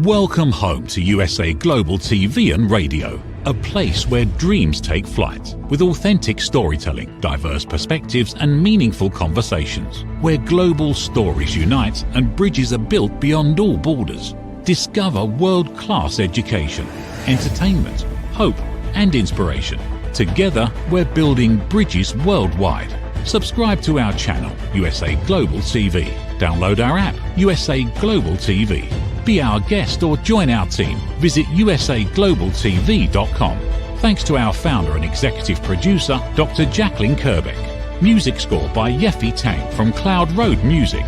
Welcome home to USA Global TV and Radio, a place where dreams take flight, with authentic storytelling, diverse perspectives and meaningful conversations, where global stories unite and bridges are built beyond all borders. Discover world-class education, entertainment, hope and inspiration. Together, we're building bridges worldwide. Subscribe to our channel, USA Global TV. Download our app, USA Global TV. Be our guest or join our team. Visit usaglobaltv.com. Thanks to our founder and executive producer, Dr. Jacqueline Kerbeck. Music score by Yeffy Tang from Cloud Road Music.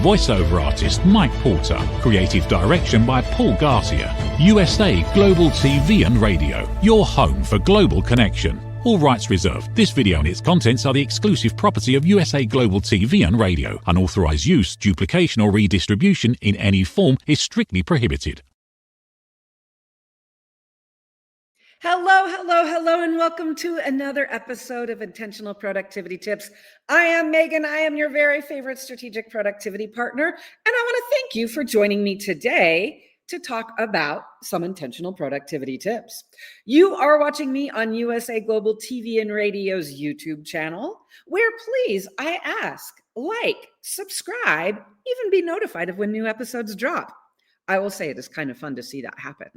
Voiceover artist Mike Porter. Creative direction by Paul Garcia. USA Global TV and Radio. Your home for global connection. All rights reserved. This video and its contents are the exclusive property of USA Global TV and Radio. Unauthorized use, duplication or redistribution in any form is strictly prohibited. Hello, and welcome to another episode of Intentional Productivity Tips. I am Megan. I am your very favorite strategic productivity partner, and I want to thank you for joining me today to talk about some intentional productivity tips. You are watching me on USA Global TV and Radio's YouTube channel, where please, I ask, like, subscribe, even be notified of when new episodes drop. I will say it is kind of fun to see that happen.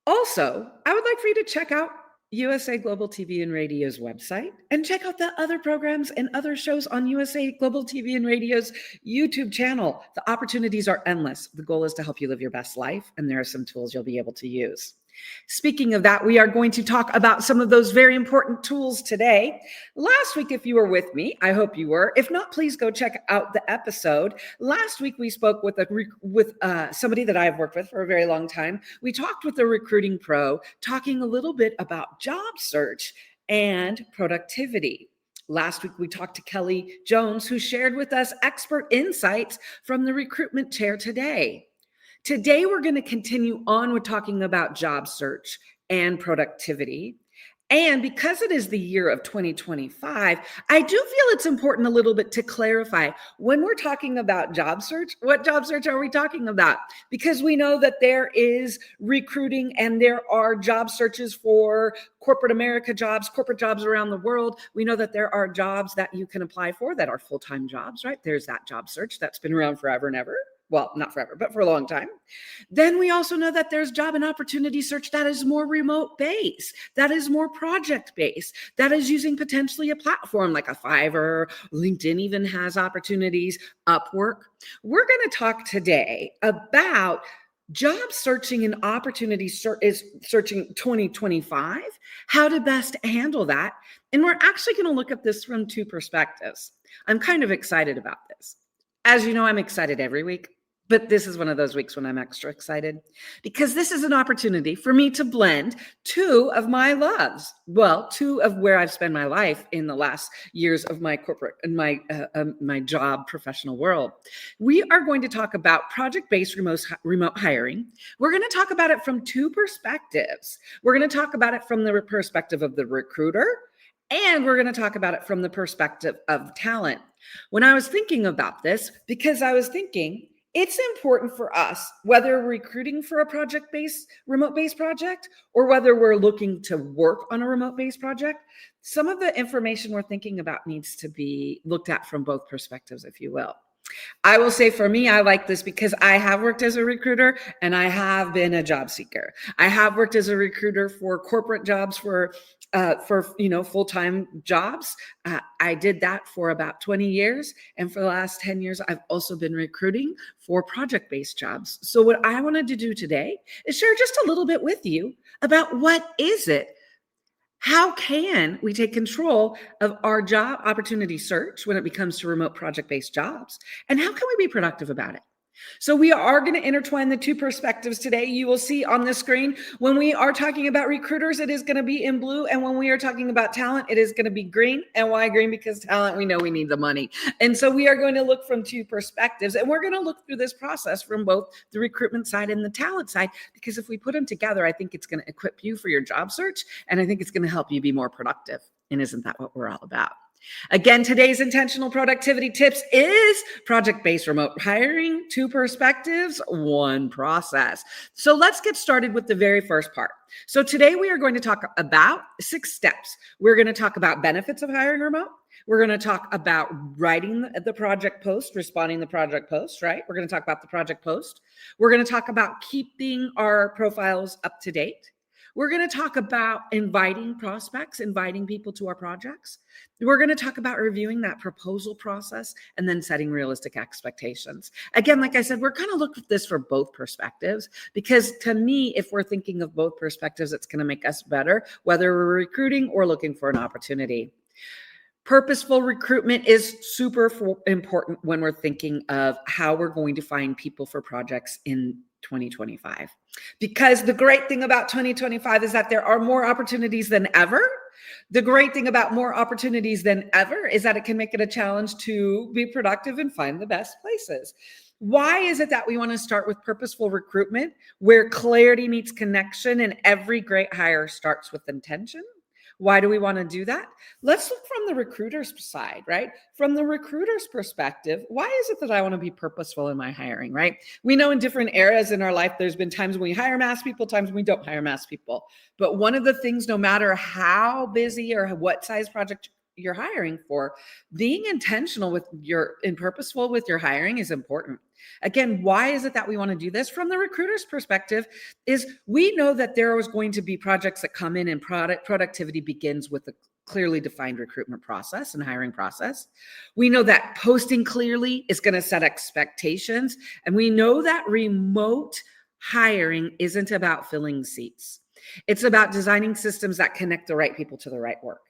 Also, I would like for you to check out USA Global TV and Radio's website and check out the other programs and other shows on USA Global TV and Radio's YouTube channel. The opportunities are endless. The goal is to help you live your best life, and there are some tools you'll be able to use. Speaking of that, we are going to talk about some of those very important tools today. Last week, if you were with me, I hope you were. If not, please go check out the episode. Last week, we spoke with somebody that I've worked with for a very long time. We talked with a recruiting pro, talking a little bit about job search and productivity. Last week, we talked to Kelly Jones, who shared with us expert insights from the recruitment chair today. Today, we're going to continue on with talking about job search and productivity. And because it is the year of 2025, I do feel it's important a little bit to clarify when we're talking about job search, what job search are we talking about? Because we know that there is recruiting and there are job searches for corporate America jobs, corporate jobs around the world. We know that there are jobs that you can apply for that are full-time jobs, right? There's that job search that's been around forever and ever. Well, not forever, but for a long time. Then we also know that there's job and opportunity search that is more remote based, that is more project based, that is using potentially a platform like a Fiverr, LinkedIn even has opportunities, Upwork. We're going to talk today about job searching and opportunity searching 2025, how to best handle that. And we're actually going to look at this from two perspectives. I'm kind of excited about this. As you know, I'm excited every week. But this is one of those weeks when I'm extra excited because this is an opportunity for me to blend two of my loves. Well, two of where I've spent my life in the last years of my corporate and my job professional world. We are going to talk about project-based remote hiring. We're going to talk about it from two perspectives. We're going to talk about it from the perspective of the recruiter, and we're going to talk about it from the perspective of talent. When I was thinking about this, because I was thinking, it's important for us, whether we're recruiting for a remote-based project, or whether we're looking to work on a remote-based project, some of the information we're thinking about needs to be looked at from both perspectives, if you will. I will say for me, I like this because I have worked as a recruiter and I have been a job seeker. I have worked as a recruiter for corporate jobs for full-time jobs. I did that for about 20 years. And for the last 10 years, I've also been recruiting for project-based jobs. So what I wanted to do today is share just a little bit with you about what is it. How can we take control of our job opportunity search when it comes to remote project-based jobs? And how can we be productive about it? So we are going to intertwine the two perspectives today. You will see on the screen, when we are talking about recruiters, it is going to be in blue. And when we are talking about talent, it is going to be green. And why green? Because talent, we know we need the money. And so we are going to look from two perspectives. And we're going to look through this process from both the recruitment side and the talent side. Because if we put them together, I think it's going to equip you for your job search. And I think it's going to help you be more productive. And isn't that what we're all about? Again, today's intentional productivity tips is project-based remote hiring, 2 perspectives, 1 process. So let's get started with the very first part. So today we are going to talk about 6 steps. We're going to talk about benefits of hiring remote. We're going to talk about writing the project post, responding to the project post, right? We're going to talk about the project post. We're going to talk about keeping our profiles up to date. We're going to talk about inviting prospects, inviting people to our projects. We're going to talk about reviewing that proposal process and then setting realistic expectations. Again, like I said, we're going to look at this for both perspectives because to me, if we're thinking of both perspectives, it's going to make us better, whether we're recruiting or looking for an opportunity. Purposeful recruitment is super important when we're thinking of how we're going to find people for projects in 2025. Because the great thing about 2025 is that there are more opportunities than ever. The great thing about more opportunities than ever is that it can make it a challenge to be productive and find the best places. Why is it that we want to start with purposeful recruitment, where clarity meets connection and every great hire starts with intention? Why do we want to do that? Let's look from the recruiter's side, right? From the recruiter's perspective, why is it that I want to be purposeful in my hiring, right? We know in different areas in our life, there's been times when we hire mass people, times when we don't hire mass people. But one of the things, no matter how busy or what size project you're hiring for, being intentional and purposeful with your hiring is important. Again, why is it that we want to do this? From the recruiter's perspective, is we know that there is going to be projects that come in and productivity begins with a clearly defined recruitment process and hiring process. We know that posting clearly is going to set expectations. And we know that remote hiring isn't about filling seats. It's about designing systems that connect the right people to the right work.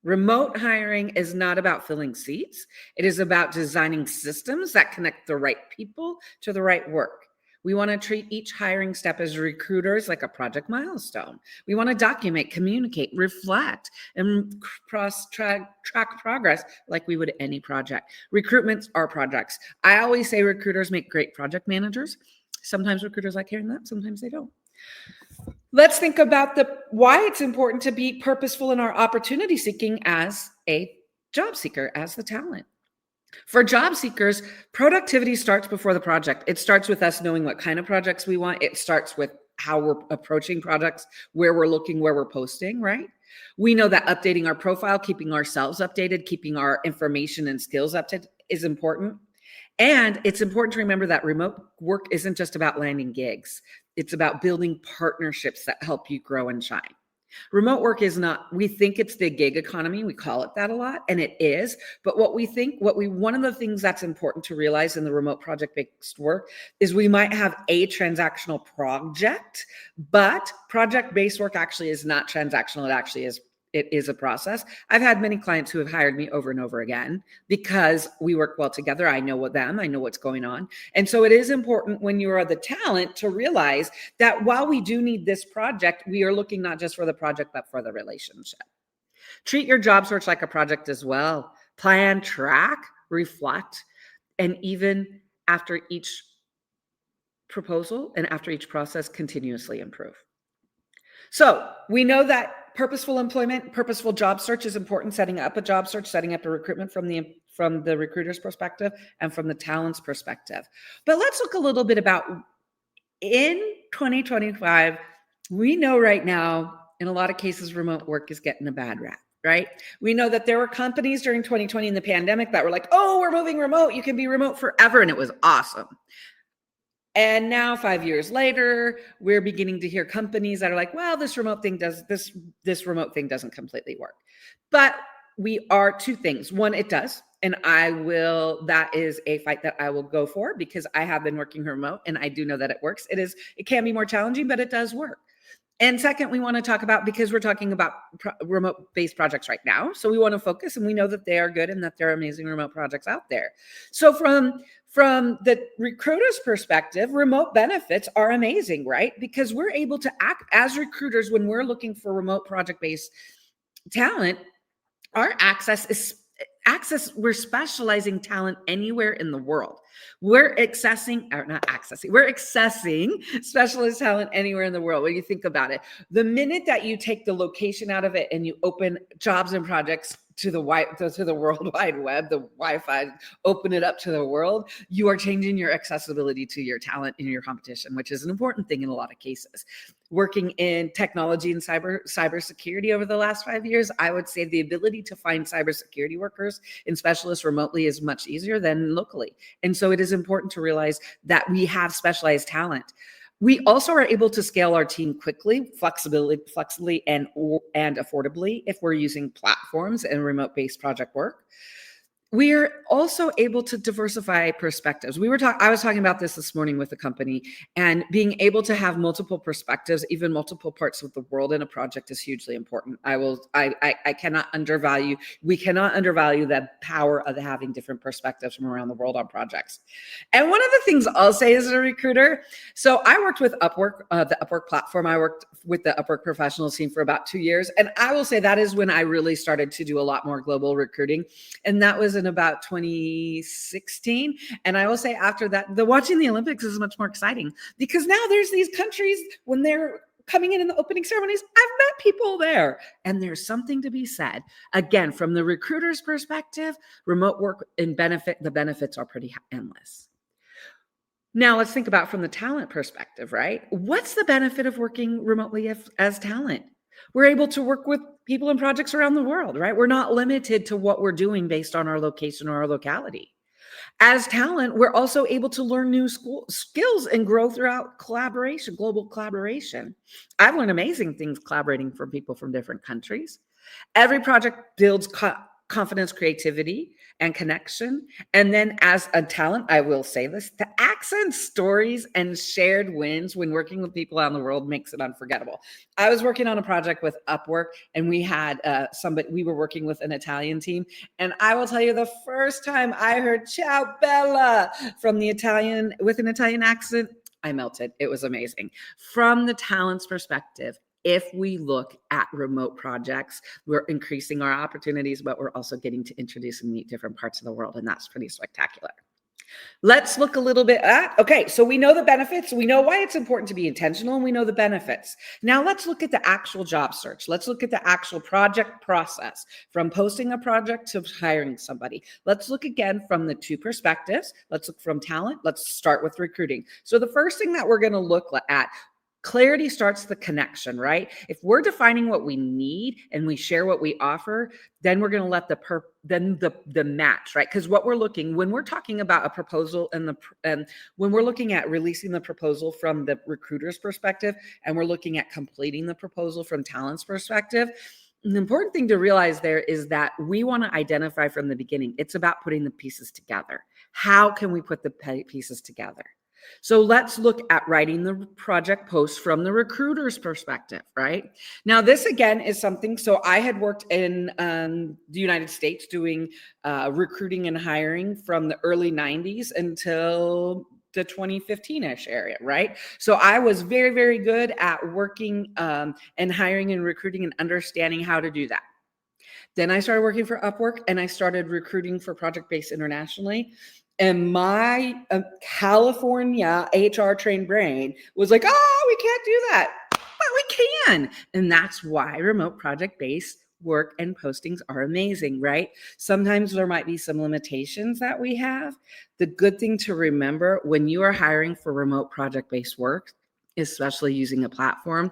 Remote hiring is not about filling seats. It is about designing systems that connect the right people to the right work. We want to treat each hiring step as recruiters like a project milestone. We want to document, communicate, reflect, and track progress like we would any project. Recruitments are projects. I always say recruiters make great project managers. Sometimes recruiters like hearing that, sometimes they don't. Let's think about why it's important to be purposeful in our opportunity seeking as a job seeker, as the talent. For job seekers, productivity starts before the project. It starts with us knowing what kind of projects we want. It starts with how we're approaching projects, where we're looking, where we're posting, right? We know that updating our profile, keeping ourselves updated, keeping our information and skills updated is important. And it's important to remember that remote work isn't just about landing gigs. It's about building partnerships that help you grow and shine. Remote work is not, we think it's the gig economy. We call it that a lot, and it is. But one of the things that's important to realize in the remote project-based work is we might have a transactional project, but project-based work actually is not transactional. It is a process. I've had many clients who have hired me over and over again because we work well together. I know I know what's going on. And so it is important when you are the talent to realize that while we do need this project, we are looking not just for the project, but for the relationship. Treat your job search like a project as well. Plan, track, reflect, and even after each proposal and after each process, continuously improve. So we know that purposeful employment, purposeful job search is important. Setting up a job search, setting up a recruitment from the recruiter's perspective and from the talent's perspective. But let's look a little bit about in 2025, we know right now, in a lot of cases, remote work is getting a bad rap, right? We know that there were companies during 2020 in the pandemic that were like, oh, we're moving remote. You can be remote forever. And it was awesome. And now 5 years later, we're beginning to hear companies that are like, well, this remote thing doesn't completely work. But we are 2 things. One, it does. And that is a fight that I will go for because I have been working remote and I do know that it works. It can be more challenging, but it does work. And second, we want to talk about, because we're talking about remote-based projects right now, so we want to focus, and we know that they are good and that there are amazing remote projects out there. So from the recruiter's perspective, remote benefits are amazing, right? Because we're able to act as recruiters when we're looking for remote project-based talent. Our we're specializing talent anywhere in the world. We're accessing specialist talent anywhere in the world. When you think about it, the minute that you take the location out of it and you open jobs and projects to the World Wide Web, the Wi-Fi, open it up to the world, you are changing your accessibility to your talent in your competition, which is an important thing in a lot of cases. Working in technology and cybersecurity over the last 5 years, I would say the ability to find cybersecurity workers and specialists remotely is much easier than locally. And so it is important to realize that we have specialized talent. We also are able to scale our team quickly, flexibly, and affordably if we're using platforms and remote-based project work. We are also able to diversify perspectives. I was talking about this morning with a company, and being able to have multiple perspectives, even multiple parts of the world in a project, is hugely important. We cannot undervalue the power of having different perspectives from around the world on projects. And one of the things I'll say as a recruiter, so I worked with Upwork, the Upwork platform. I worked with the Upwork professional team for about 2 years. And I will say that is when I really started to do a lot more global recruiting. And that was in about 2016. And I will say after that, watching the Olympics is much more exciting, because now there's these countries, when they're coming in the opening ceremonies, I've met people there. And there's something to be said. Again, from the recruiter's perspective, remote work and the benefits are pretty endless. Now let's think about from the talent perspective, right? What's the benefit of working remotely as talent? We're able to work with people in projects around the world, right? We're not limited to what we're doing based on our location or our locality. As talent, we're also able to learn new skills and grow throughout global collaboration. I've learned amazing things collaborating from people from different countries. Every project builds confidence, creativity, and connection. And then as a talent, I will say this, the accent, stories, and shared wins when working with people around the world makes it unforgettable. I was working on a project with Upwork, and we had we were working with an Italian team. And I will tell you, the first time I heard "Ciao Bella" from the Italian with an Italian accent, I melted. It was amazing. From the talent's perspective, if we look at remote projects, we're increasing our opportunities, but we're also getting to introduce and meet different parts of the world. And that's pretty spectacular. Let's look a little bit at, okay, so we know the benefits. We know why it's important to be intentional, and we know the benefits. Now let's look at the actual job search. Let's look at the actual project process, from posting a project to hiring somebody. Let's look again from the two perspectives. Let's look from talent. Let's start with recruiting. So the first thing that we're going to look at, clarity starts the connection, right? If we're defining what we need and we share what we offer, then we're going to let the match, right? Because what we're looking, when we're talking about a proposal and when we're looking at releasing the proposal from the recruiter's perspective, and we're looking at completing the proposal from talent's perspective, the important thing to realize there is that we want to identify from the beginning, it's about putting the pieces together. How can we put the pieces together? So let's look at writing the project post from the recruiter's perspective, right? Now, this again is something, so I had worked in the United States doing recruiting and hiring from the early 90s until the 2015-ish area, right? So I was very, very good at working and hiring and recruiting and understanding how to do that. Then I started working for Upwork, and I started recruiting for project-based internationally. And my California HR trained brain was like, oh, we can't do that. But we can. And that's why remote project-based work and postings are amazing, right? Sometimes there might be some limitations that we have. The good thing to remember when you are hiring for remote project-based work, especially using a platform,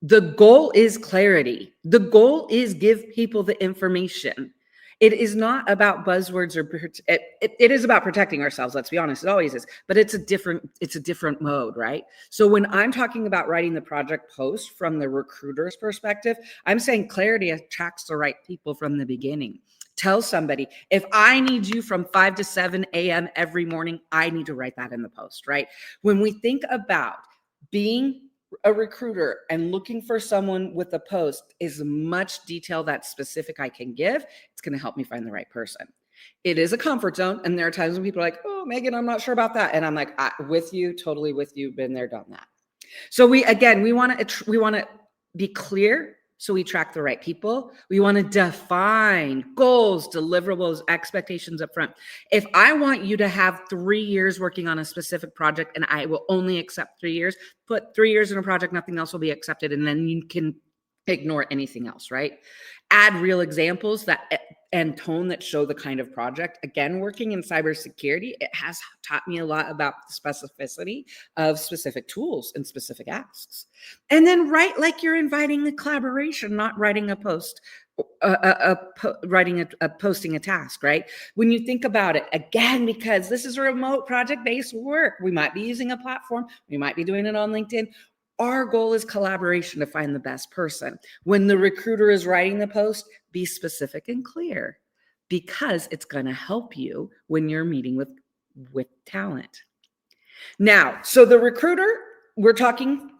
the goal is clarity. The goal is give people the information. It is not about buzzwords it is about protecting ourselves. Let's be honest. It always is, but it's a different mode, right? So when I'm talking about writing the project post from the recruiter's perspective, I'm saying clarity attracts the right people from the beginning. Tell somebody, if I need you from 5 to 7 a.m. every morning, I need to write that in the post, right? When we think about being a recruiter and looking for someone with a post, is much detail that specific I can give, it's going to help me find the right person. It is a comfort zone. And there are times when people are like, oh, Megan, I'm not sure about that. And I'm like, with you, totally with you, been there, done that. So we want to be clear. So we track the right people. We want to define goals, deliverables, expectations up front. If I want you to have 3 years working on a specific project and I will only accept 3 years, put 3 years in a project, nothing else will be accepted. And then you can Ignore anything else, right? Add real examples that and tone that show the kind of project. Again, working in cybersecurity, it has taught me a lot about the specificity of specific tools and specific asks. And then write like you're inviting a collaboration, not writing a post, posting a task, right? When you think about it, again, because this is remote project-based work, we might be using a platform, we might be doing it on LinkedIn. Our goal is collaboration to find the best person. When the recruiter is writing the post, be specific and clear, because it's going to help you when you're meeting with talent. Now, so the recruiter, we're talking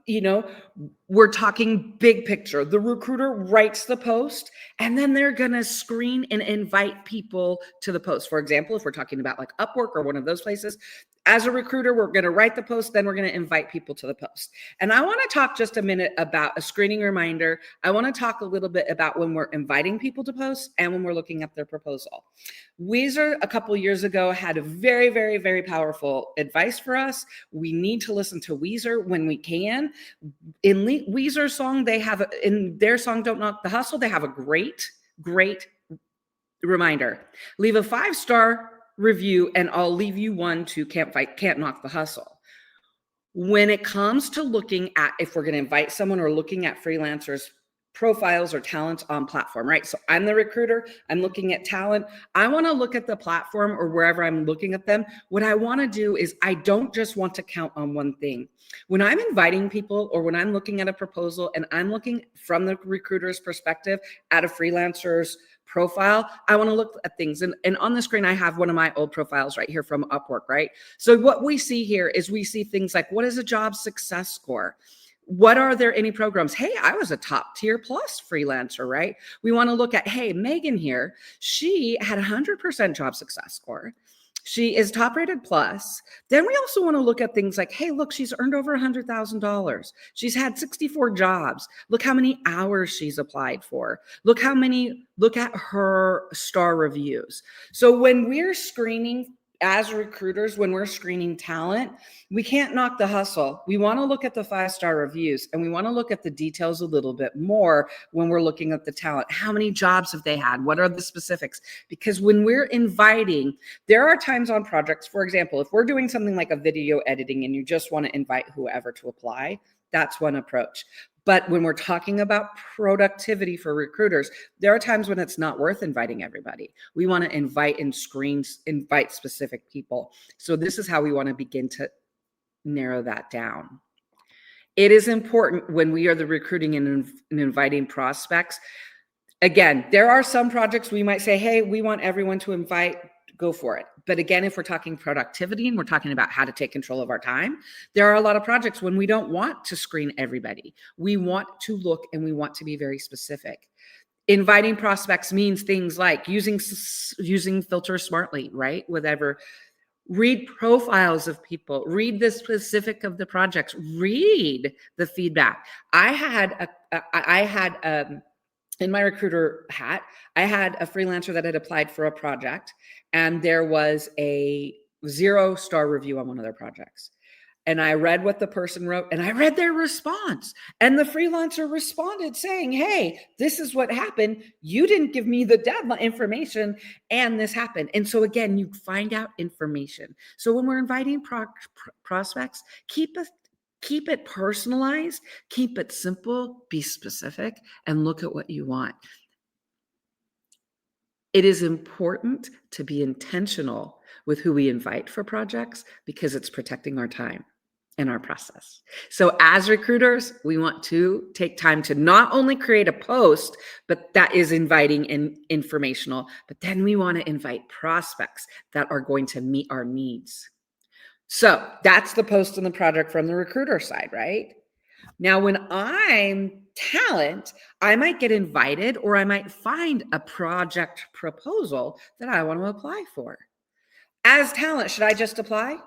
big picture. The recruiter writes the post, and then they're going to screen and invite people to the post. For example, if we're talking about like Upwork or one of those places, as a recruiter, we're going to write the post, then we're going to invite people to the post. And I want to talk just a minute about a screening reminder. I want to talk a little bit about when we're inviting people to posts and when we're looking at their proposal. Weezer, a couple years ago, had a very, very, very powerful advice for us. We need to listen to Weezer when we can. In Weezer's song, in their song, Don't Knock the Hustle, they have a great, great reminder. Leave a 5-star review and I'll leave you one to can't knock the hustle. When it comes to looking at if we're going to invite someone or looking at freelancers profiles or talents on platform, right? So I'm the recruiter, I'm looking at talent. I want to look at the platform or wherever I'm looking at them. What I want to do is I don't just want to count on one thing. When I'm inviting people or when I'm looking at a proposal and I'm looking from the recruiter's perspective at a freelancer's profile, I want to look at things. And on the screen, I have one of my old profiles right here from Upwork, right? So what we see here is we see things like, what is a job success score? What are there any programs? Hey, I was a top tier plus freelancer, right? We want to look at, hey, Megan here, she had 100% job success score. She is top rated plus. Then we also want to look at things like, hey, look, she's earned over $100,000. She's had 64 jobs. Look how many hours she's applied for. Look at her star reviews. So when we're screening as recruiters, when we're screening talent, we can't knock the hustle. We want to look at the 5-star reviews and we want to look at the details a little bit more when we're looking at the talent. How many jobs have they had? What are the specifics? Because when we're inviting, there are times on projects, for example, if we're doing something like a video editing and you just want to invite whoever to apply, that's one approach. But when we're talking about productivity for recruiters, there are times when it's not worth inviting everybody. We want to invite specific people. So this is how we want to begin to narrow that down. It is important when we are the recruiting and inviting prospects. Again, there are some projects we might say, hey, we want everyone to invite, go for it. But again, if we're talking productivity and we're talking about how to take control of our time, there are a lot of projects when we don't want to screen everybody. We want to look and we want to be very specific. Inviting prospects means things like using filters smartly, right? Whatever. Read profiles of people, read the specific of the projects, read the feedback. I had in my recruiter hat, I had a freelancer that had applied for a project and there was a 0-star review on one of their projects. And I read what the person wrote and I read their response. And the freelancer responded saying, hey, this is what happened. You didn't give me the deadline information and this happened. And so again, you find out information. So when we're inviting prospects, keep it personalized, keep it simple, be specific, and look at what you want. It is important to be intentional with who we invite for projects because it's protecting our time and our process. So as recruiters, we want to take time to not only create a post, but that is inviting and informational, but then we want to invite prospects that are going to meet our needs. So that's the post and the project from the recruiter side, right? Now, when I'm talent, I might get invited or I might find a project proposal that I want to apply for. As talent, should I just apply?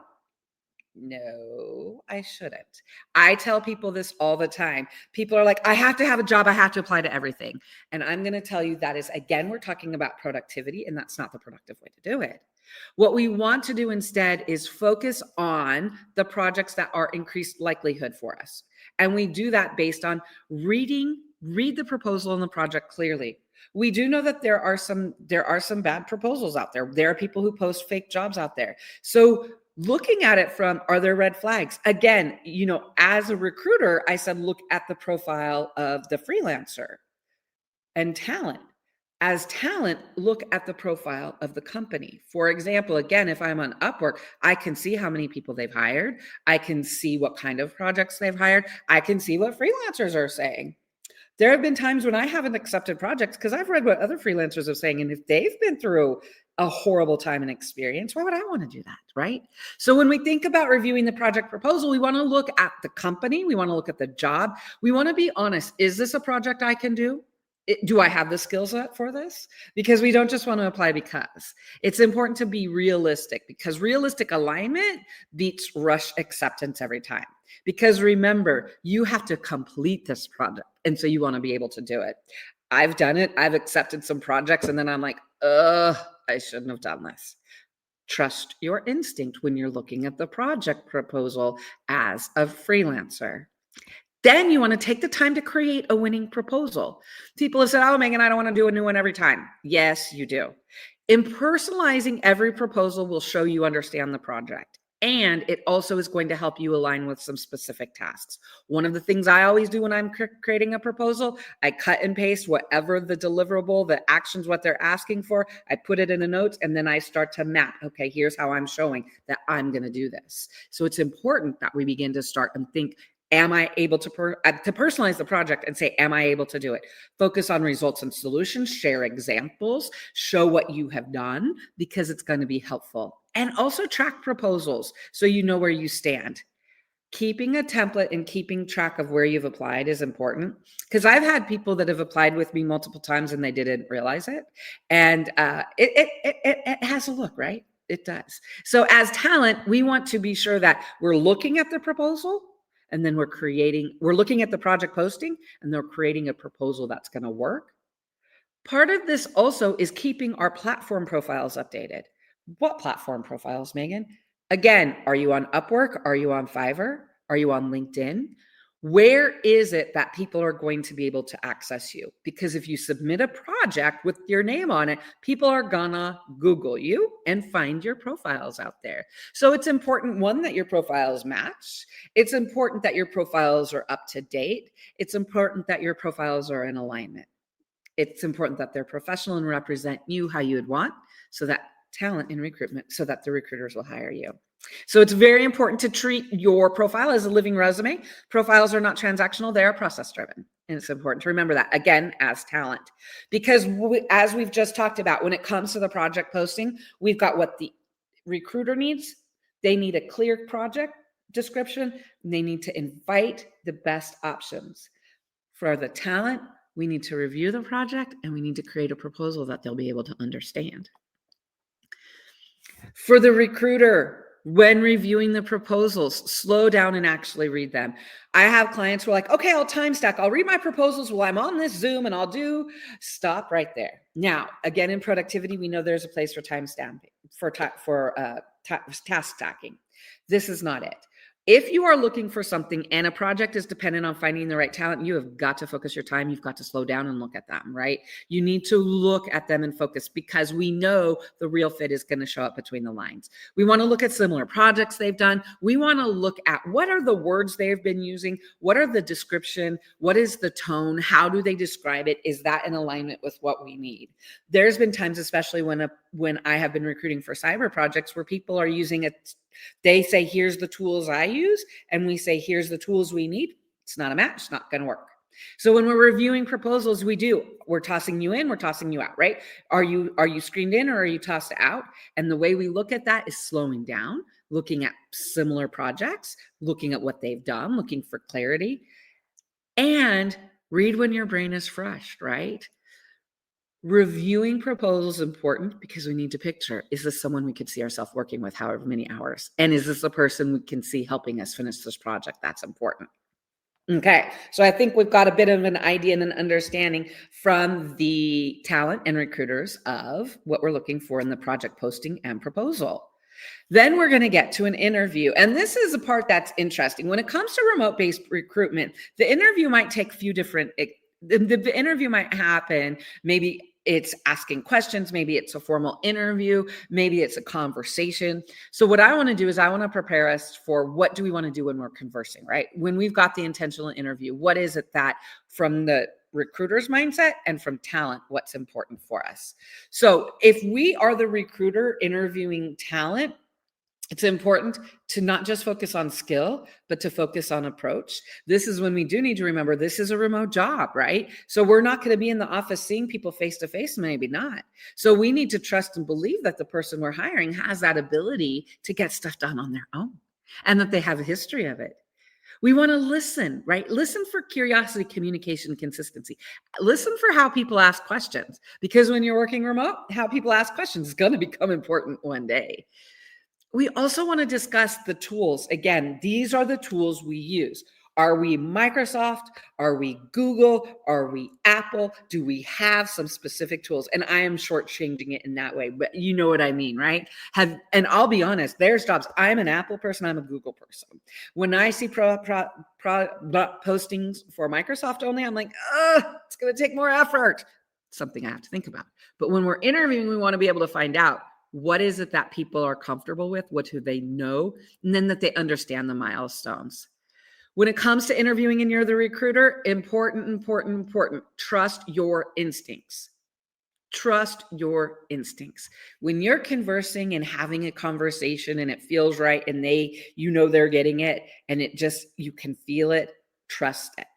No, I shouldn't. I tell people this all the time. People are like, I have to have a job. I have to apply to everything. And I'm going to tell you that is, again, we're talking about productivity and that's not the productive way to do it. What we want to do instead is focus on the projects that are increased likelihood for us. And we do that based on reading Read the proposal and the project clearly. We do know that there are some bad proposals out there. There are people who post fake jobs out there. So looking at it from, are there red flags? Again, as a recruiter, I said, look at the profile of the freelancer. And talent. As talent, look at the profile of the company. For example, again, if I'm on Upwork, I can see how many people they've hired. I can see what kind of projects they've hired. I can see what freelancers are saying. There have been times when I haven't accepted projects because I've read what other freelancers are saying. And if they've been through a horrible time and experience, why would I want to do that, right? So when we think about reviewing the project proposal, we want to look at the company. We want to look at the job. We want to be honest. Is this a project I can do? Do I have the skill set for this? Because we don't just want to apply because. It's important to be realistic, because realistic alignment beats rush acceptance every time. Because remember, you have to complete this project. And so you want to be able to do it. I've done it. I've accepted some projects and then I'm like, I shouldn't have done this. Trust your instinct when you're looking at the project proposal as a freelancer. Then you want to take the time to create a winning proposal. People have said, oh, Megan, I don't want to do a new one every time. Yes, you do. In personalizing every proposal will show you understand the project. And it also is going to help you align with some specific tasks. One of the things I always do when I'm creating a proposal, I cut and paste whatever the deliverable, the actions, what they're asking for. I put it in the notes and then I start to map. Okay, here's how I'm showing that I'm going to do this. So it's important that we begin to start and think, am I able to personalize the project and say, am I able to do it? Focus on results and solutions, share examples, show what you have done, because it's going to be helpful. And also track proposals so you know where you stand. Keeping a template and keeping track of where you've applied is important, because I've had people that have applied with me multiple times and they didn't realize it. And it has a look, right? It does. So as talent, we want to be sure that we're looking at the proposal, and then we're looking at the project posting, and they're creating a proposal that's going to work. Part of this also is keeping our platform profiles updated. What platform profiles, Megan? Again, are you on Upwork? Are you on Fiverr? Are you on LinkedIn? Where is it that people are going to be able to access you? Because if you submit a project with your name on it, people are gonna Google you and find your profiles out there. So it's important, one, that your profiles match. It's important that your profiles are up to date. It's important that your profiles are in alignment. It's important that they're professional and represent you how you would want, so that talent in recruitment, so that the recruiters will hire you. So it's very important to treat your profile as a living resume. Profiles are not transactional, they are process driven. And it's important to remember that, again, as talent. Because as we've just talked about, when it comes to the project posting, we've got what the recruiter needs. They need a clear project description. And they need to invite the best options. For the talent, we need to review the project and we need to create a proposal that they'll be able to understand. For the recruiter, when reviewing the proposals, slow down and actually read them. I have clients who are like, okay, I'll time stack. I'll read my proposals while I'm on this Zoom and stop right there. Now, again, in productivity, we know there's a place for time stamping, for task stacking. This is not it. If you are looking for something and a project is dependent on finding the right talent, you have got to focus your time. You've got to slow down and look at them, right? You need to look at them and focus, because we know the real fit is going to show up between the lines. We want to look at similar projects they've done. We want to look at what are the words they've been using? What are the description? What is the tone? How do they describe it? Is that in alignment with what we need? There's been times, especially when I have been recruiting for cyber projects, where people are using it. They say, here's the tools I use, and we say, here's the tools we need. It's not a match. It's not going to work. So when we're reviewing proposals, we're tossing you in, we're tossing you out, right? Are you screened in or are you tossed out? And the way we look at that is slowing down, looking at similar projects, looking at what they've done, looking for clarity, and read when your brain is fresh, right? Reviewing proposals is important because we need to picture, is this someone we could see ourselves working with however many hours? And is this a person we can see helping us finish this project? That's important. Okay, so I think we've got a bit of an idea and an understanding from the talent and recruiters of what we're looking for in the project posting and proposal. Then we're going to get to an interview. And this is a part that's interesting. When it comes to remote-based recruitment, the interview might take a few different the interview might happen. Maybe it's asking questions. Maybe it's a formal interview. Maybe it's a conversation. So what I want to do is I want to prepare us for what do we want to do when we're conversing, right? When we've got the intentional interview, what is it that from the recruiter's mindset and from talent, what's important for us? So if we are the recruiter interviewing talent, it's important to not just focus on skill, but to focus on approach. This is when we do need to remember this is a remote job, right? So we're not going to be in the office seeing people face to face, maybe not. So we need to trust and believe that the person we're hiring has that ability to get stuff done on their own and that they have a history of it. We want to listen, right? Listen for curiosity, communication, consistency. Listen for how people ask questions, because when you're working remote, how people ask questions is going to become important one day. We also want to discuss the tools. Again, these are the tools we use. Are we Microsoft? Are we Google? Are we Apple? Do we have some specific tools? And I am shortchanging it in that way, but you know what I mean, right? And I'll be honest, there's jobs. I'm an Apple person. I'm a Google person. When I see postings for Microsoft only, I'm like, it's going to take more effort. Something I have to think about. But when we're interviewing, we want to be able to find out what is it that people are comfortable with, what do they know, and then that they understand the milestones. When it comes to interviewing and you're the recruiter, important. Trust your instincts. Trust your instincts. When you're conversing and having a conversation and it feels right and they're getting it and it just, you can feel it, trust it.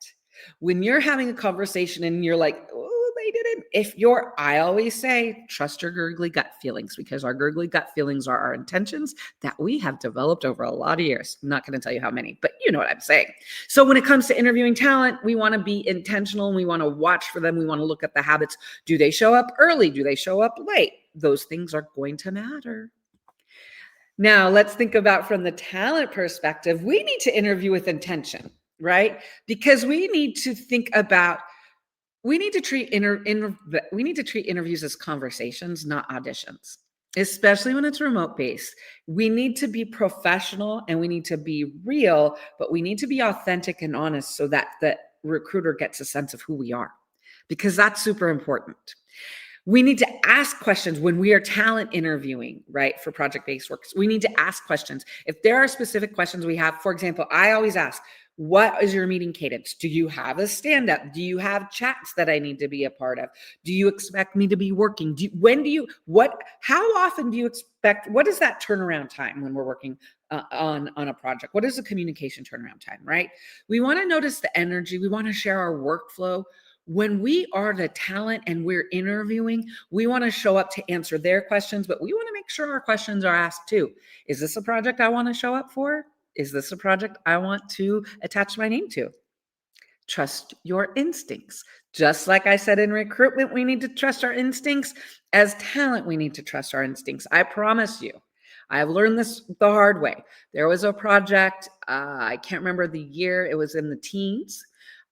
When you're having a conversation and you're like, they didn't. I always say, trust your gurgly gut feelings, because our gurgly gut feelings are our intentions that we have developed over a lot of years. I'm not going to tell you how many, but you know what I'm saying. So when it comes to interviewing talent, we want to be intentional and we want to watch for them. We want to look at the habits. Do they show up early? Do they show up late? Those things are going to matter. Now, let's think about from the talent perspective. We need to interview with intention, right? Because we need to think about we need to treat interviews as conversations, not auditions, especially when it's remote based. We need to be professional and we need to be real, but we need to be authentic and honest so that the recruiter gets a sense of who we are, because that's super important. We need to ask questions when we are talent interviewing, right? For project-based work, we need to ask questions. If there are specific questions we have, for example, I always ask, what is your meeting cadence? Do you have a stand-up? Do you have chats that I need to be a part of? Do you expect me to be working? How often do you expect, what is that turnaround time when we're working on a project? What is the communication turnaround time, right? We want to notice the energy. We want to share our workflow. When we are the talent and we're interviewing, we want to show up to answer their questions, but we want to make sure our questions are asked too. Is this a project I want to show up for? Is this a project I want to attach my name to? Trust your instincts. Just like I said in recruitment, we need to trust our instincts. As talent, we need to trust our instincts. I promise you, I've learned this the hard way. There was a project, I can't remember the year, it was in the teens.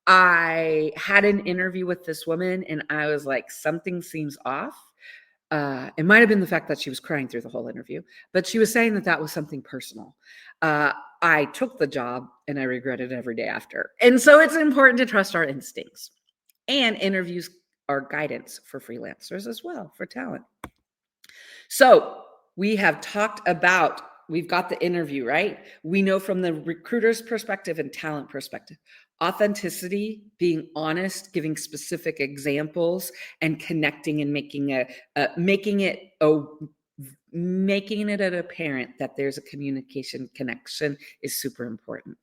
I had an interview with this woman and I was like, something seems off. It might have been the fact that she was crying through the whole interview, but she was saying that was something personal. I took the job and I regret it every day after. And so it's important to trust our instincts. And interviews are guidance for freelancers as well, for talent. So we have talked about, we've got the interview, right? We know from the recruiter's perspective and talent perspective, authenticity, being honest, giving specific examples, and connecting and making it apparent that there's a communication connection is super important.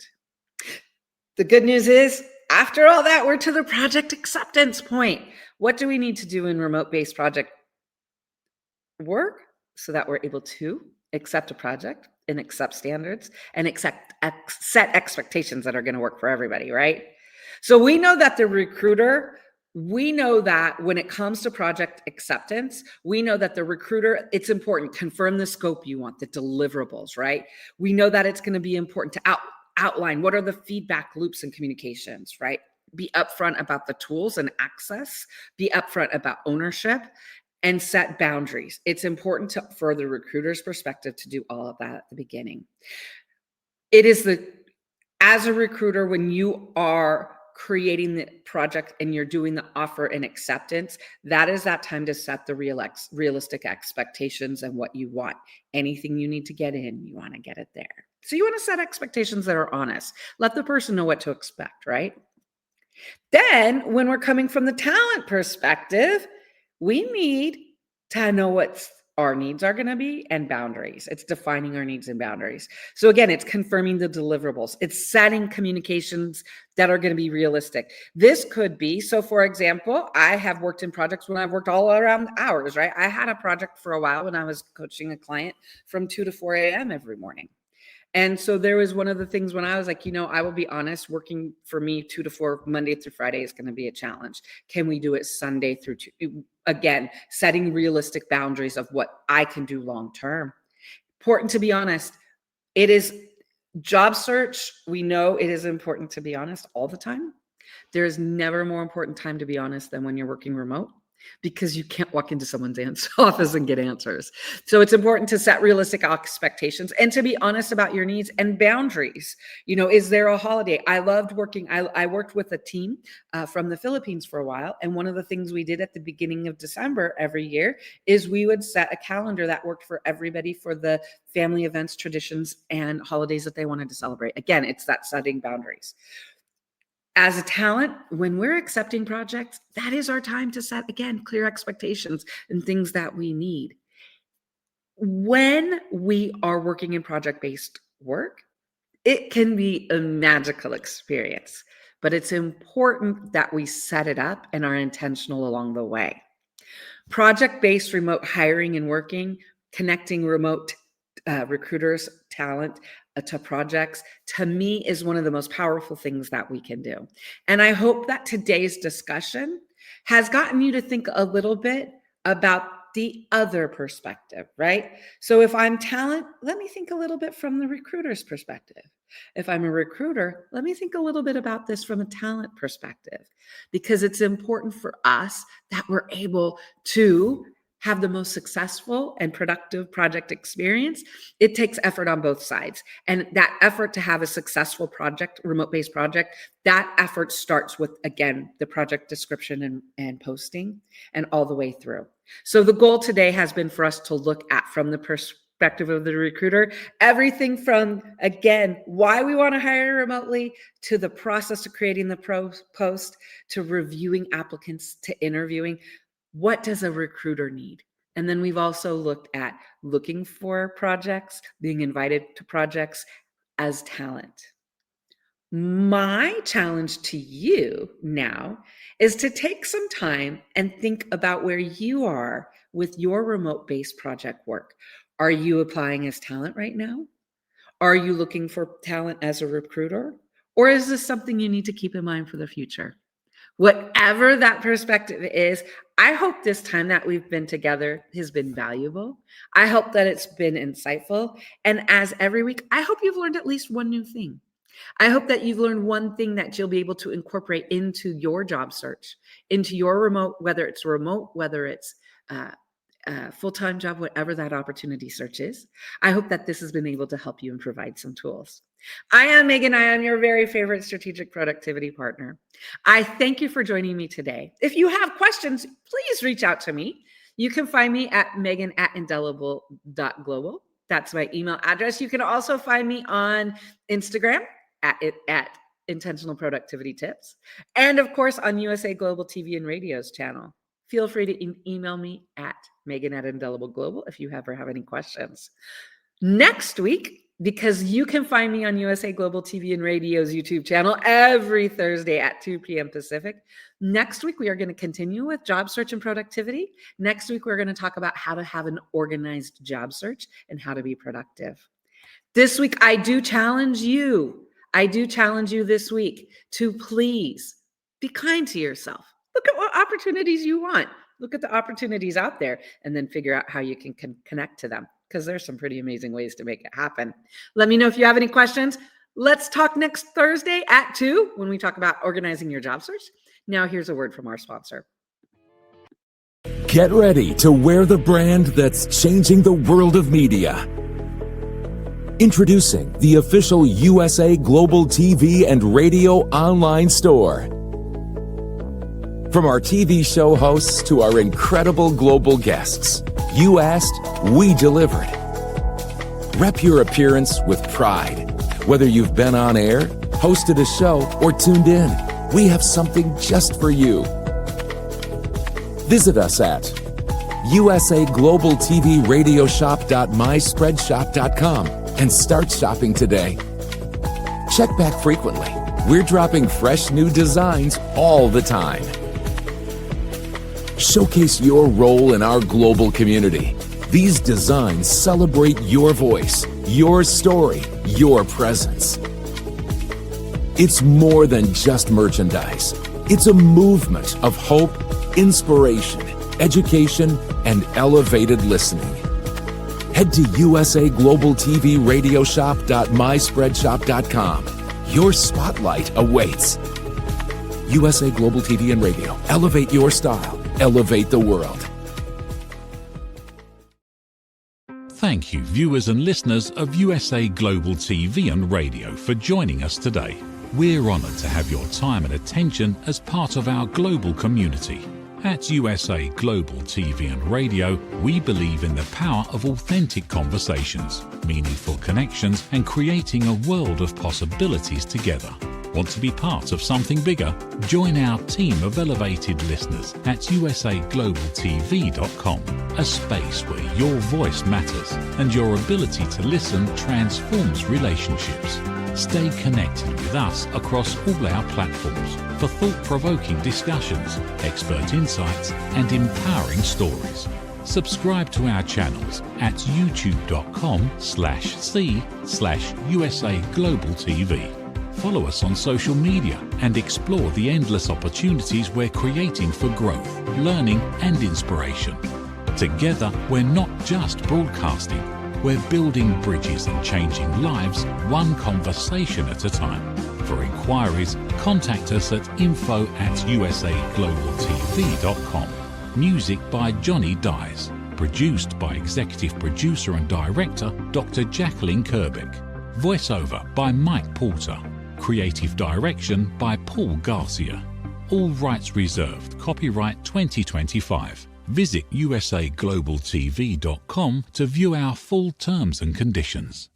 The good news is, after all that, we're to the project acceptance point. What do we need to do in remote-based project work so that we're able to accept a project and accept standards and set expectations that are going to work for everybody, right? So we know that the recruiter, we know that when it comes to project acceptance, we know that the recruiter, it's important, confirm the scope you want, the deliverables, right? We know that it's going to be important to outline what are the feedback loops and communications, right? Be upfront about the tools and access, be upfront about ownership, and set boundaries. It's important for the recruiter's perspective to do all of that at the beginning. As a recruiter, when you are creating the project and you're doing the offer and acceptance, that is that time to set the realistic expectations and what you want. Anything you need to get in, you want to get it there. So you want to set expectations that are honest. Let the person know what to expect, right? Then when we're coming from the talent perspective, we need to know what our needs are going to be and boundaries. It's defining our needs and boundaries. So again, it's confirming the deliverables. It's setting communications that are going to be realistic. This could be, so for example, I have worked in projects when I've worked all around hours, right? I had a project for a while when I was coaching a client from 2 to 4 a.m. every morning. And so there was one of the things when I was like, I will be honest, working for me 2 to 4, Monday through Friday is going to be a challenge. Can we do it Sunday through 2? Again, setting realistic boundaries of what I can do long-term. Important to be honest. It is job search. We know it is important to be honest all the time. There is never a more important time to be honest than when you're working remote, because you can't walk into someone's office and get answers. So it's important to set realistic expectations and to be honest about your needs and boundaries. Is there a holiday? I loved working. I worked with a team from the Philippines for a while. And one of the things we did at the beginning of December every year is we would set a calendar that worked for everybody for the family events, traditions, and holidays that they wanted to celebrate. Again, it's that setting boundaries. As a talent, when we're accepting projects, that is our time to set, again, clear expectations and things that we need. When we are working in project-based work, it can be a magical experience, but it's important that we set it up and are intentional along the way. Project-based remote hiring and working, connecting remote recruiters, talent to projects, to me, is one of the most powerful things that we can do. And I hope that today's discussion has gotten you to think a little bit about the other perspective, right? So if I'm talent, let me think a little bit from the recruiter's perspective. If I'm a recruiter, let me think a little bit about this from a talent perspective, because it's important for us that we're able to have the most successful and productive project experience. It takes effort on both sides. And that effort to have a successful project, remote-based project, that effort starts with, again, the project description and posting and all the way through. So the goal today has been for us to look at, from the perspective of the recruiter, everything from, again, why we want to hire remotely, to the process of creating the post, to reviewing applicants, to interviewing. What does a recruiter need? And then we've also looked at looking for projects, being invited to projects as talent. My challenge to you now is to take some time and think about where you are with your remote-based project work. Are you applying as talent right now? Are you looking for talent as a recruiter? Or is this something you need to keep in mind for the future? Whatever that perspective is, I hope this time that we've been together has been valuable. I hope that it's been insightful. And as every week, I hope you've learned at least one new thing. I hope that you've learned one thing that you'll be able to incorporate into your job search, into your remote, whether it's full-time job, whatever that opportunity search is. I hope that this has been able to help you and provide some tools. I am Megan. I am your very favorite strategic productivity partner. I thank you for joining me today. If you have questions, please reach out to me. You can find me at megan@indelible.global. That's my email address. You can also find me on Instagram at Intentional Productivity Tips. And of course, on USA Global TV and Radio's channel. Feel free to email me at megan@indelible.global if you ever have any questions. Next week, because you can find me on USA Global TV and Radio's YouTube channel every Thursday at 2 p.m. Pacific. Next week, we are going to continue with job search and productivity. Next week, we're going to talk about how to have an organized job search and how to be productive. This week, I do challenge you this week to please be kind to yourself. Look at what opportunities you want. Look at the opportunities out there and then figure out how you can connect to them, because there's some pretty amazing ways to make it happen. Let me know if you have any questions. Let's talk next Thursday at 2 when we talk about organizing your job search. Now, here's a word from our sponsor. Get ready to wear the brand that's changing the world of media. Introducing the official USA Global TV and Radio online store. From our TV show hosts to our incredible global guests, you asked, we delivered. Rep your appearance with pride. Whether you've been on air, hosted a show, or tuned in, we have something just for you. Visit us at usaglobaltvradioshoп.myspreadshop.com and start shopping today. Check back frequently. We're dropping fresh new designs all the time. Showcase your role in our global community. These designs celebrate your voice, your story, your presence. It's more than just merchandise. It's a movement of hope, inspiration, education, and elevated listening. Head to usaglobaltvradioshoп.myspreadshop.com. Your spotlight awaits. USA Global TV and Radio. Elevate your style. Elevate the world. Thank you, viewers and listeners of USA Global TV and Radio, for joining us today. We're honoured to have your time and attention as part of our global community. At USA Global TV and Radio, we believe in the power of authentic conversations, meaningful connections, and creating a world of possibilities together. Want to be part of something bigger? Join our team of elevated listeners at usaglobaltv.com, a space where your voice matters and your ability to listen transforms relationships. Stay connected with us across all our platforms for thought-provoking discussions, expert insights, and empowering stories. Subscribe to our channels at youtube.com/c/USAGlobalTV. Follow us on social media and explore the endless opportunities we're creating for growth, learning, and inspiration. Together, we're not just broadcasting, we're building bridges and changing lives one conversation at a time. For inquiries, contact us at info@usaglobaltv.com. Music by Johnny Dyes. Produced by Executive Producer and Director Dr. Jacqueline Kerbeck. Voiceover by Mike Porter. Creative Direction by Paul Garcia. All rights reserved. Copyright 2025. Visit usaglobaltv.com to view our full terms and conditions.